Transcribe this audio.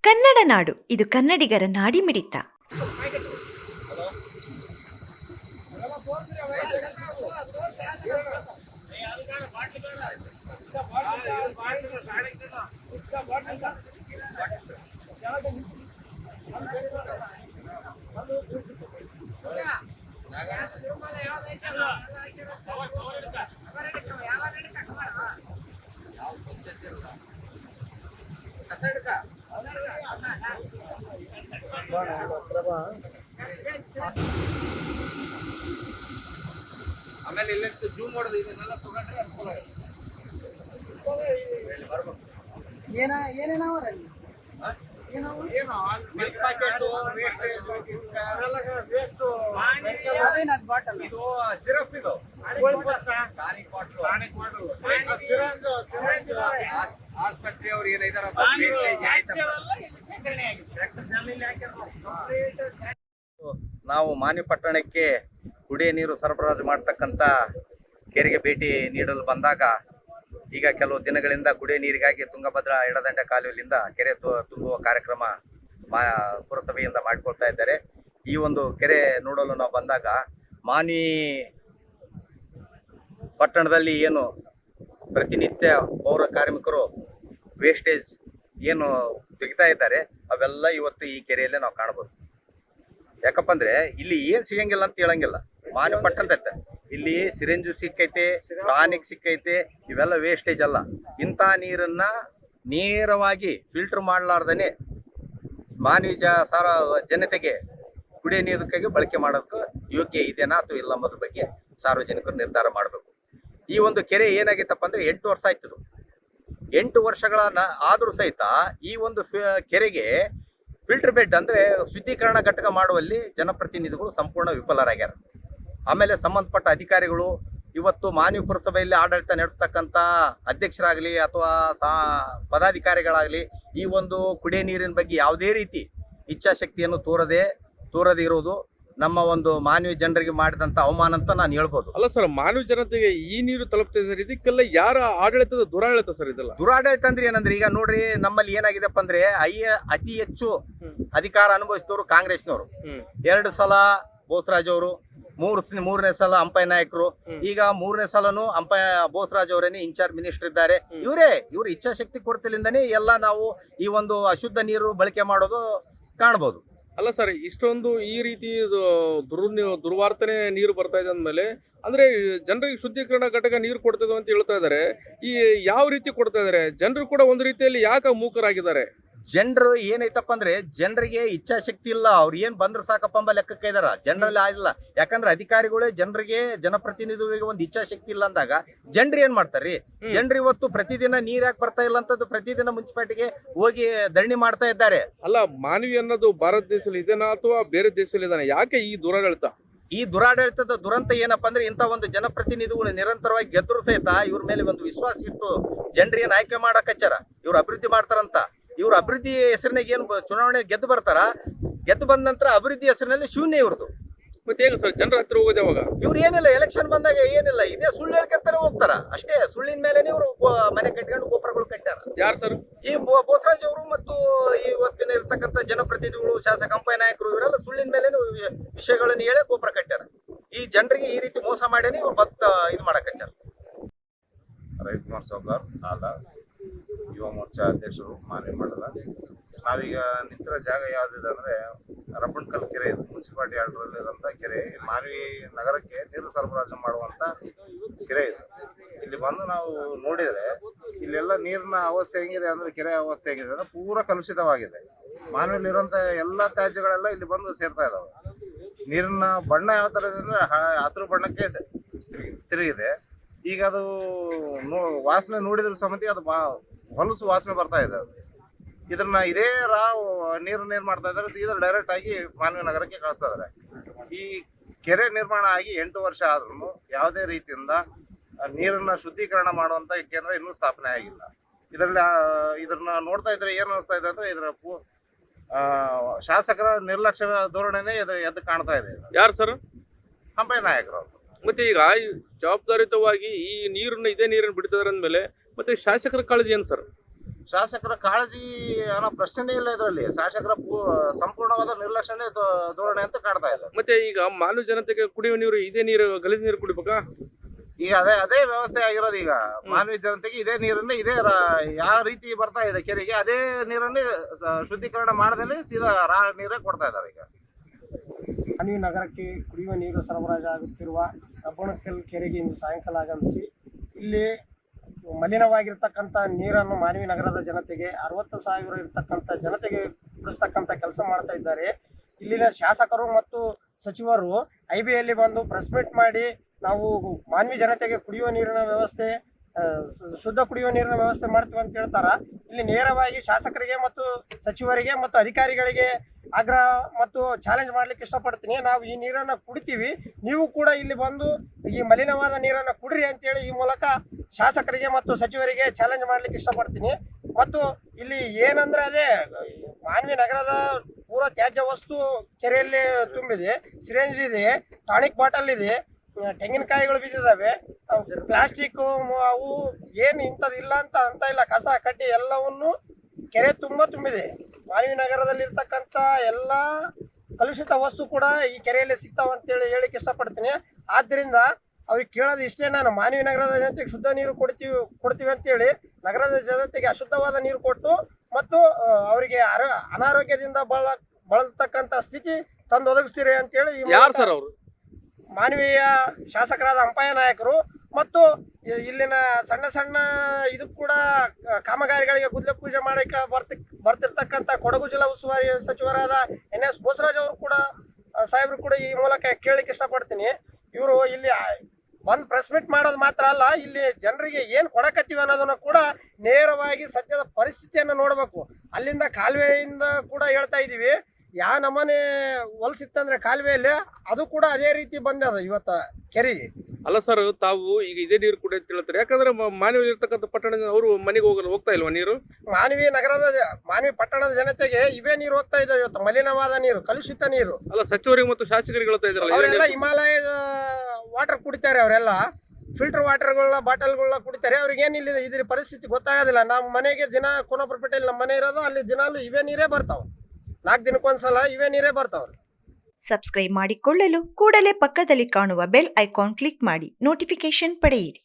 ಕನ್ನಡ ನಾಡು, ಇದು ಕನ್ನಡಿಗರ ನಾಡಿಮಿಡಿತ. ಆಮೇಲೆ ಇಲ್ಲಂತೂ ಜೂಮ್ ಮಾಡೋದು ಇದನ್ನೆಲ್ಲ ತಗೊಂಡ್ರೆ ಅನುಕೂಲ ಇದು ಸಿರಪ್ ಇದು ಆಸ್ಪತ್ರೆಯವ್ರು ಏನಿದಾರ ನಾವು ಮಾನ್ವಿ ಪಟ್ಟಣಕ್ಕೆ ಕುಡಿಯ ನೀರು ಸರಬರಾಜು ಮಾಡ್ತಕ್ಕಂಥ ಕೆರೆಗೆ ಭೇಟಿ ನೀಡಲು ಬಂದಾಗ ಈಗ ಕೆಲವು ದಿನಗಳಿಂದ ಕುಡಿಯ ನೀರಿಗಾಗಿ ತುಂಗಭದ್ರಾ ಎಡದಂಡೆ ಕಾಲುವೆಯಿಂದ ಕೆರೆ ತುಂಬುವ ಕಾರ್ಯಕ್ರಮ ಪುರಸಭೆಯಿಂದ ಮಾಡಿಕೊಳ್ತಾ ಇದ್ದಾರೆ. ಈ ಒಂದು ಕೆರೆ ನೋಡಲು ನಾವು ಬಂದಾಗ ಮಾನ್ವಿ ಪಟ್ಟಣದಲ್ಲಿ ಏನು ಪ್ರತಿನಿತ್ಯ ಪೌರ ಕಾರ್ಮಿಕರು ವೇಸ್ಟೇಜ್ ಏನು ತೆಗಿತಾ ಇದ್ದಾರೆ ಅವೆಲ್ಲ ಇವತ್ತು ಈ ಕೆರೆಯಲ್ಲೇ ನಾವು ಕಾಣಬಹುದು. ಯಾಕಪ್ಪ ಅಂದ್ರೆ ಇಲ್ಲಿ ಏನ್ ಸಿಗಂಗಿಲ್ಲ ಅಂತ ಹೇಳಂಗಿಲ್ಲ. ಮಾನ್ವಿ ಪಟ್ಟಣದ ಇಲ್ಲಿ ಸಿರಿಂಜು ಸಿಕ್ಕೈತೆ, ಟಾನಿಕ್ ಸಿಕ್ಕೈತೆ, ಇವೆಲ್ಲ ವೇಸ್ಟೇಜ್ ಅಲ್ಲ. ಇಂಥ ನೀರನ್ನ ನೇರವಾಗಿ ಫಿಲ್ಟರ್ ಮಾಡಲಾರ್ದೇ ಮಾನವಿ ಜನತೆಗೆ ಕುಡಿಯ ನೀರಿಗಾಗಿ ಬಳಕೆ ಮಾಡೋದಕ್ಕೆ ಯೋಗ್ಯ ಇದೆನಾ ಅಥವಾ ಇಲ್ಲ ಅನ್ನೋದ್ರ ಬಗ್ಗೆ ಸಾರ್ವಜನಿಕರು ನಿರ್ಧಾರ ಮಾಡಬೇಕು. ಈ ಒಂದು ಕೆರೆ ಏನಾಗಿತ್ತಪ್ಪ ಅಂದ್ರೆ 8 ವರ್ಷ ಆಯ್ತದು. 8 ವರ್ಷಗಳ ಆದರೂ ಸಹಿತ ಈ ಒಂದು ಕೆರೆಗೆ ಫಿಲ್ಟರ್ ಬೆಡ್ ಅಂದ್ರೆ ಶುದ್ಧೀಕರಣ ಘಟಕ ಮಾಡುವಲ್ಲಿ ಜನಪ್ರತಿನಿಧಿಗಳು ಸಂಪೂರ್ಣ ವಿಫಲರಾಗ್ಯಾರ. ಆಮೇಲೆ ಸಂಬಂಧಪಟ್ಟ ಅಧಿಕಾರಿಗಳು ಇವತ್ತು ಮಾನ್ವಿ ಪುರಸಭೆಯಲ್ಲಿ ಆಡಳಿತ ನಡೆಸ್ತಕ್ಕಂಥ ಅಧ್ಯಕ್ಷರಾಗಲಿ ಅಥವಾ ಪದಾಧಿಕಾರಿಗಳಾಗಲಿ ಈ ಒಂದು ಕುಡಿಯ ನೀರಿನ ಬಗ್ಗೆ ಯಾವುದೇ ರೀತಿ ಇಚ್ಛಾಶಕ್ತಿಯನ್ನು ತೋರದೇ ಇರೋದು ನಮ್ಮ ಒಂದು ಮಾನವೀಯ ಜನರಿಗೆ ಮಾಡಿದಂತ ಅವಮಾನ ಅಂತ ನಾನು ಹೇಳ್ಬೋದು. ಅಲ್ಲ ಸರ್, ಮಾನವ ಜನತೆಗೆ ಈ ನೀರು ತಲುಪ್ತಿದೆ, ಇದಕ್ಕೆಲ್ಲ ಯಾರ ಆಡಳಿತದ ದುರಾಡಳಿತ ಸರ್ ಇದೆಲ್ಲ? ದುರಾಡಳಿತ ಅಂದ್ರೆ ಏನಂದ್ರೆ ಈಗ ನೋಡ್ರಿ, ನಮ್ಮಲ್ಲಿ ಏನಾಗಿದೆಪ್ಪ ಅಂದ್ರೆ ಅತಿ ಹೆಚ್ಚು ಅಧಿಕಾರ ಅನುಭವಿಸಿದವರು ಕಾಂಗ್ರೆಸ್ನವರು. 2 ಸಲ ಬೋಸರಾಜ್ ಅವರು, ಮೂರನೇ ಸಲ ಅಂಪೈ ನಾಯಕರು, ಈಗ 3ನೇ ಸಲನು ಬೋಸರಾಜ್ ಅವರೇನೆ ಇನ್ಚಾರ್ಜ್ ಮಿನಿಸ್ಟರ್ ಇದ್ದಾರೆ. ಇವ್ರ ಇಚ್ಛಾಶಕ್ತಿ ಕೊರತೆಯಿಂದನೇ ಎಲ್ಲ ನಾವು ಈ ಒಂದು ಅಶುದ್ಧ ನೀರು ಬಳಕೆ ಮಾಡೋದು ಕಾಣಬಹುದು. ಅಲ್ಲ ಸರ್, ಇಷ್ಟೊಂದು ಈ ರೀತಿ ದುರ್ವಾರ್ತನೆ ನೀರು ಬರ್ತಾ ಇದೆ ಅಂದಮೇಲೆ ಅಂದ್ರೆ ಜನರಿಗೆ ಶುದ್ಧೀಕರಣ ಘಟಕ ನೀರು ಕೊಡ್ತದೆ ಅಂತ ಹೇಳ್ತಾ ಇದ್ದಾರೆ. ಈ ಯಾವ ರೀತಿ ಕೊಡ್ತಾ ಇದಾರೆ? ಜನರು ಕೂಡ ಒಂದು ರೀತಿಯಲ್ಲಿ ಯಾಕೆ ಮೂಕರಾಗಿದ್ದಾರೆ? ಜನರು ಏನೈತಪ್ಪ ಅಂದ್ರೆ ಜನರಿಗೆ ಇಚ್ಛಾಶಕ್ತಿ ಇಲ್ಲ. ಅವ್ರು ಏನ್ ಬಂದ್ರೆ ಸಾಕಪ್ಪ ಎಂಬ ಲೆಕ್ಕಕ್ಕೆ ಇದಾರ, ಜನರಲ್ಲಿ ಆಗಿಲ್ಲ. ಯಾಕಂದ್ರೆ ಅಧಿಕಾರಿಗಳೇ ಜನರಿಗೆ, ಜನಪ್ರತಿನಿಧಿಗಳಿಗೆ ಒಂದು ಇಚ್ಛಾಶಕ್ತಿ ಇಲ್ಲ ಅಂದಾಗ ಜನರು ಏನ್ ಮಾಡ್ತಾರ್ರಿ? ಜನರು ಇವತ್ತು ಪ್ರತಿದಿನ ನೀರ್ ಯಾಕೆ ಬರ್ತಾ ಇಲ್ಲ ಅಂತದ್ದು ಪ್ರತಿದಿನ ಮುನ್ಸಿಪಾಲಿಟಿಗೆ ಹೋಗಿ ಧರಣಿ ಮಾಡ್ತಾ ಇದ್ದಾರೆ. ಅಲ್ಲ, ಮಾನವಿ ಅನ್ನೋದು ಭಾರತ ದೇಶದಲ್ಲಿ ಇದೆನಾ ಅಥವಾ ಬೇರೆ ದೇಶದಲ್ಲಿ ಇದಾನೆ? ಯಾಕೆ ಈ ದುರಾಡಳಿತ? ಈ ದುರಾಡಳಿತದ ದುರಂತ ಏನಪ್ಪಾ ಅಂದ್ರೆ ಇಂಥ ಒಂದು ಜನಪ್ರತಿನಿಧಿಗಳು ನಿರಂತರವಾಗಿ ಗೆದ್ರು ಸಹಿತ ಇವ್ರ ಮೇಲೆ ಒಂದು ವಿಶ್ವಾಸ ಇಟ್ಟು ಜನರಿಗೆ ಆಯ್ಕೆ ಮಾಡಕ್ ಹಚ್ಚಾರ. ಇವ್ರು ಅಭಿವೃದ್ಧಿ ಮಾಡ್ತಾರಂತ. ಇವ್ರು ಅಭಿವೃದ್ಧಿ ಹೆಸರಿನಾಗ ಏನು ಚುನಾವಣೆ ಗೆದ್ದು ಬರ್ತಾರ, ಗೆದ್ದು ಬಂದ ನಂತರ ಅಭಿವೃದ್ಧಿ ಹೆಸರಿನಲ್ಲಿ ಶೂನ್ಯ ಇವ್ರದ್ದು. ಮತ್ತೆ ಹೇಗೆ ಸರ್ ಜನರ ಹತ್ರ ಹೋಗೋದು ಯಾವಾಗ? ಇವ್ರು ಏನಿಲ್ಲ, ಎಲೆಕ್ಷನ್ ಬಂದಾಗ ಏನಿಲ್ಲ, ಇದೇ ಸುಳ್ಳು ಹೇಳ್ಕೊಂತಾರೆ ಹೋಗ್ತಾರ ಅಷ್ಟೇ. ಸುಳ್ಳಿನ ಮೇಲೆ ಇವರು ಮನೆ ಕಟ್ಕೊಂಡು ಗೋಪುರಗಳು ಕಟ್ಟಾರ. ಯಾರು ಸರ್? ಈ ಬೋಸರಾಜ್ ಅವರು ಮತ್ತು ಇವತ್ತಿನ ಇರ್ತಕ್ಕಂಥ ಜನಪ್ರತಿನಿಧಿಗಳು, ಶಾಸಕ ಅಂಪೈ ನಾಯಕರು, ಇವರೆಲ್ಲ ಸುಳ್ಳಿನ ಮೇಲೆ ವಿಷಯಗಳನ್ನು ಹೇಳಿ ಗೋಪುರ ಕಟ್ಟಾರ. ಈ ಜನರಿಗೆ ಈ ರೀತಿ ಮೋಸ ಮಾಡೇನೆ ಇವ್ರು ಇದು ಮಾಡಕ್ ಹಚ್ಚಾರ. ರವಿಕುಮಾರ್ ಸೌಕರ್ ಆದ ಯುವ ಮೋರ್ಚಾ ಅಧ್ಯಕ್ಷರು ಮಾನ್ವಿ ಮಂಡಲ. ನಾವೀಗ ನಿಂತಿರೋ ಜಾಗ ಯಾವುದಿದೆ ಅಂದರೆ ರಬ್ಬಣ್ಕಲ್ ಕೆರೆ ಇದು. ಮುನ್ಸಿಪಾಲಿಟಿ ಆರ್ಡರಲ್ಲಿರೋಂಥ ಕೆರೆ, ಮಾನ್ವಿ ನಗರಕ್ಕೆ ನೀರು ಸರಬರಾಜು ಮಾಡುವಂಥ ಕೆರೆ ಇದು. ಇಲ್ಲಿ ಬಂದು ನಾವು ನೋಡಿದರೆ ಇಲ್ಲೆಲ್ಲ ನೀರಿನ ಅವಸ್ಥೆ ಹೆಂಗಿದೆ ಅಂದರೆ, ಕೆರೆ ಅವಸ್ಥೆ ಹೇಗಿದೆ ಅಂದರೆ ಪೂರ ಕಲುಷಿತವಾಗಿದೆ. ಮಾನ್ವಿಲಿರೋಂಥ ಎಲ್ಲ ತ್ಯಾಜ್ಯಗಳೆಲ್ಲ ಇಲ್ಲಿ ಬಂದು ಸೇರ್ತಾ ಇದ್ದಾವೆ. ನೀರಿನ ಬಣ್ಣ ಯಾವ ಥರ ಇದೆ ಅಂದರೆ ಹಸಿರು ಬಣ್ಣಕ್ಕೆ ತಿರುಗಿದೆ. ಈಗ ಅದು ವಾಸನೆ ನೋಡಿದ್ರ ಸಮೇತ ಅದು ಹೊಲಸು ವಾಸನೆ ಬರ್ತಾ ಇದೆ. ಇದನ್ನ ಇದೇ ನೀರು ಮಾಡ್ತಾ ಇದ್ದಾರೆ, ಸೀದಾ ಡೈರೆಕ್ಟ್ ಆಗಿ ಮಾನ್ವಿ ನಗರಕ್ಕೆ ಕಳಿಸ್ತಾ ಇದ್ದಾರೆ. ಈ ಕೆರೆ ನಿರ್ಮಾಣ ಆಗಿ 8 ವರ್ಷ ಆದ್ರೂ ಯಾವುದೇ ರೀತಿಯಿಂದ ನೀರನ್ನ ಶುದ್ಧೀಕರಣ ಮಾಡುವಂತ ಕೇಂದ್ರ ಇನ್ನೂ ಸ್ಥಾಪನೆ ಆಗಿಲ್ಲ. ಇದನ್ನ ನೋಡ್ತಾ ಇದ್ರೆ ಏನ್ ಅನಿಸ್ತಾ ಇದೆ ಅಂದ್ರೆ, ಇದರ ಶಾಸಕರ ನಿರ್ಲಕ್ಷ್ಯ ಧೋರಣೆನೇ ಎದ್ದು ಕಾಣ್ತಾ ಇದೆ. ಯಾರು ಸರ್? ಅಂಪೈ ನಾಯಕರು. ಮತ್ತೆ ಈಗ ಜವಾಬ್ದಾರಿಯುತವಾಗಿ ಈ ನೀರನ್ನು ಇದೇ ನೀರನ್ನು ಬಿಡ್ತಿದಾರೆ ಅಂದಮೇಲೆ ಮತ್ತೆ ಶಾಸಕರ ಕಾಳಜಿ ಏನು ಸರ್? ಶಾಸಕರ ಕಾಳಜಿ ಅನ್ನೋ ಪ್ರಶ್ನೆನೇ ಇಲ್ಲ ಇದರಲ್ಲಿ. ಶಾಸಕರ ಸಂಪೂರ್ಣವಾದ ನಿರ್ಲಕ್ಷ್ಯನೇ ಧೋರಣೆ ಅಂತ ಕಾಡ್ತಾ ಇದೆ. ಮತ್ತೆ ಈಗ ಮಾನವ ಜನತೆಗೆ ಕುಡಿಯುವ ನೀರು ಇದೇ ನೀರು ಗಲೀಜು ನೀರು ಕುಡಿಬೇಕಾ? ಈಗ ಅದೇ ವ್ಯವಸ್ಥೆ ಆಗಿರೋದು. ಈಗ ಮಾನವ ಜನತೆಗೆ ಇದೇ ನೀರನ್ನೇ ಯಾವ ರೀತಿ ಬರ್ತಾ ಇದೆ ಕೆರೆಗೆ, ಅದೇ ನೀರನ್ನೇ ಶುದ್ಧೀಕರಣ ಮಾಡದಲ್ಲಿ ಸೀದಾ ನೀರೇ ಕೊಡ್ತಾ ಇದ್ದಾರೆ. ಈಗ ಮಾನ್ವಿ ನಗರಕ್ಕೆ ಕುಡಿಯುವ ನೀರು ಸರಬರಾಜಾಗುತ್ತಿರುವ ರಬ್ಬಣಕಲ್ ಕೆರೆಗೆ ಇಂದು ಸಾಯಂಕಾಲ ಆಗಮಿಸಿ ಇಲ್ಲಿ ಮಲಿನವಾಗಿರ್ತಕ್ಕಂಥ ನೀರನ್ನು ಮಾನ್ವಿ ನಗರದ ಜನತೆಗೆ 60,000 ಇರ್ತಕ್ಕಂಥ ಜನತೆಗೆ ಕುಡಿಸ್ತಕ್ಕಂಥ ಕೆಲಸ ಮಾಡ್ತಾ ಇದ್ದಾರೆ. ಇಲ್ಲಿನ ಶಾಸಕರು ಮತ್ತು ಸಚಿವರು ಐಬಿಯಲ್ಲಿ ಬಂದು ಪ್ರೆಸ್ ಮೀಟ್ ಮಾಡಿ ನಾವು ಮಾನ್ವಿ ಜನತೆಗೆ ಕುಡಿಯುವ ನೀರಿನ ವ್ಯವಸ್ಥೆ, ಶುದ್ಧ ಕುಡಿಯುವ ನೀರಿನ ವ್ಯವಸ್ಥೆ ಮಾಡ್ತೀವಿ ಅಂತ ಹೇಳ್ತಾರ. ಇಲ್ಲಿ ನೇರವಾಗಿ ಶಾಸಕರಿಗೆ ಮತ್ತು ಸಚಿವರಿಗೆ ಮತ್ತು ಅಧಿಕಾರಿಗಳಿಗೆ ಆಗ್ರಹ ಮತ್ತು ಚಾಲೆಂಜ್ ಮಾಡ್ಲಿಕ್ಕೆ ಇಷ್ಟಪಡ್ತೀನಿ. ನಾವು ಈ ನೀರನ್ನು ಕುಡಿತೀವಿ, ನೀವು ಕೂಡ ಇಲ್ಲಿ ಬಂದು ಈ ಮಲಿನವಾದ ನೀರನ್ನು ಕುಡ್ರಿ ಅಂತೇಳಿ ಈ ಮೂಲಕ ಶಾಸಕರಿಗೆ ಮತ್ತು ಸಚಿವರಿಗೆ ಚಾಲೆಂಜ್ ಮಾಡ್ಲಿಕ್ಕೆ ಇಷ್ಟಪಡ್ತೀನಿ. ಮತ್ತು ಇಲ್ಲಿ ಏನಂದ್ರೆ ಅದೇ ಮಾನ್ವಿ ನಗರದ ಪೂರ ತ್ಯಾಜ್ಯ ವಸ್ತು ಕೆರೆಯಲ್ಲಿ ತುಂಬಿದೆ. ಸಿರಿಂಜ್ ಇದೆ, ಟಾನಿಕ್ ಬಾಟಲ್ ಇದೆ, ತೆಂಗಿನಕಾಯಿಗಳು ಬಿದ್ದಿದ್ದಾವೆ, ಪ್ಲಾಸ್ಟಿಕ್, ಅವು ಏನು ಇಂಥದ್ದಿಲ್ಲ ಅಂತ ಇಲ್ಲ, ಕಸ ಕಡ್ಡಿ ಎಲ್ಲವನ್ನು ಕೆರೆ ತುಂಬಿದೆ. ಮಾನ್ವಿ ನಗರದಲ್ಲಿರ್ತಕ್ಕಂಥ ಎಲ್ಲ ಕಲುಷಿತ ವಸ್ತು ಕೂಡ ಈ ಕೆರೆಯಲ್ಲಿ ಸಿಗ್ತಾವಂತೇಳಿ ಹೇಳಿಕ್ಕೆ ಇಷ್ಟಪಡ್ತೀನಿ. ಆದ್ದರಿಂದ ಅವ್ರಿಗೆ ಕೇಳೋದು ಇಷ್ಟೇ, ನಾನು ಮಾನ್ವಿ ನಗರದ ಜನತೆಗೆ ಶುದ್ಧ ನೀರು ಕೊಡ್ತೀವಿ ಅಂತೇಳಿ ನಗರದ ಜನತೆಗೆ ಅಶುದ್ಧವಾದ ನೀರು ಕೊಟ್ಟು ಮತ್ತು ಅವರಿಗೆ ಅನಾರೋಗ್ಯದಿಂದ ಬಳಲ್ತಕ್ಕಂಥ ಸ್ಥಿತಿ ತಂದು ಒದಗಿಸ್ತೀರಿ ಅಂತೇಳಿ ಯಾರು ಸರ್ ಅವರು? ಮಾನವೀಯ ಶಾಸಕರಾದ ಅಂಪಯ್ಯ ನಾಯಕರು ಮತ್ತು ಇಲ್ಲಿನ ಸಣ್ಣ ಸಣ್ಣ ಇದು ಕೂಡ ಕಾಮಗಾರಿಗಳಿಗೆ ಗುದ್ಲೆ ಪೂಜೆ ಮಾಡಕ್ಕೆ ಬರ್ತಿರ್ತಕ್ಕಂಥ ಕೊಡಗು ಜಿಲ್ಲಾ ಉಸ್ತುವಾರಿ ಸಚಿವರಾದ NS ಬೋಸರಾಜ್ ಅವರು ಕೂಡ ಸಾಹೇಬರು ಕೂಡ ಈ ಮೂಲಕ ಕೇಳಲಿಕ್ಕೆ ಇಷ್ಟಪಡ್ತೀನಿ. ಇವರು ಇಲ್ಲಿ ಬಂದು ಪ್ರೆಸ್ ಮೀಟ್ ಮಾಡೋದು ಮಾತ್ರ ಅಲ್ಲ, ಇಲ್ಲಿ ಜನರಿಗೆ ಏನು ಕೊಡಕತ್ತೀವಿ ಅನ್ನೋದನ್ನು ಕೂಡ ನೇರವಾಗಿ ಸದ್ಯದ ಪರಿಸ್ಥಿತಿಯನ್ನು ನೋಡಬೇಕು. ಅಲ್ಲಿಂದ ಕಾಲುವೆಯಿಂದ ಕೂಡ ಹೇಳ್ತಾ ಇದ್ದೀವಿ, ಯಾವ ನಮೂನೆ ಹೊಲಸಿತ್ತಂದ್ರೆ ಕಾಲುವೆಯಲ್ಲಿ ಅದು ಕೂಡ ಅದೇ ರೀತಿ ಬಂದದ ಇವತ್ತು ಕೆರೆಗೆ. ಅಲ್ಲ ಸರ್, ತಾವು ಈಗ ಇದೇ ನೀರು ಕುಡಿ ಅಂತ ಹೇಳ್ತಾರೆ, ಯಾಕಂದ್ರೆ ಮಾನವಿ ಇರ್ತಕ್ಕಂಥ ಪಟ್ಟಣದ ಅವರು ಮನೆಗೆ ಹೋಗ್ತಾ ಇಲ್ವಾ ನೀರು? ಮಾನವಿ ಪಟ್ಟಣದ ಜನತೆಗೆ ಇವೇ ನೀರು ಹೋಗ್ತಾ ಇದಾವೆ ಇವತ್ತು, ಮಲಿನವಾದ ನೀರು, ಕಲುಷಿತ ನೀರು. ಅಲ್ಲ, ಸಚಿವರಿಗೆ ಮತ್ತು ಶಾಸಕರಿಗೆ ಹೇಳ್ತಾ ಇದ್ರಲ್ಲ, ಅವರೆಲ್ಲ ಹಿಮಾಲಯದ ವಾಟರ್ ಕುಡಿತಾರೆ, ಅವರೆಲ್ಲ ಫಿಲ್ಟರ್ ವಾಟರ್ಗಳನ್ನ ಬಾಟಲ್ಗಳನ್ನ ಕುಡಿತಾರೆ. ಅವ್ರಿಗೆ ಏನಿಲ್ಲ ಇದ್ರ ಪರಿಸ್ಥಿತಿ ಗೊತ್ತಾಗೋದಿಲ್ಲ. ನಮ್ಮ ಮನೆಗೆ ದಿನ ಕೋನಪುರಪೇಟೆಯಲ್ಲಿ ನಮ್ಮ ಮನೆ ಇರೋದು, ಅಲ್ಲಿ ದಿನಾಲು ಇವೇ ನೀರೇ ಬರ್ತಾವೆ, 4 ದಿನಕ್ಕೊಂದ್ಸಲ ಇವೇ ನೀರೇ ಬರ್ತಾವ್ರಿ. ಸಬ್ಸ್ಕ್ರೈಬ್ ಮಾಡಿಕೊಳ್ಳಲು ಕೂಡಲೇ ಪಕ್ಕದಲ್ಲಿ ಕಾಣುವ ಬೆಲ್ ಐಕಾನ್ ಕ್ಲಿಕ್ ಮಾಡಿ ನೋಟಿಫಿಕೇಶನ್ ಪಡೆಯಿರಿ.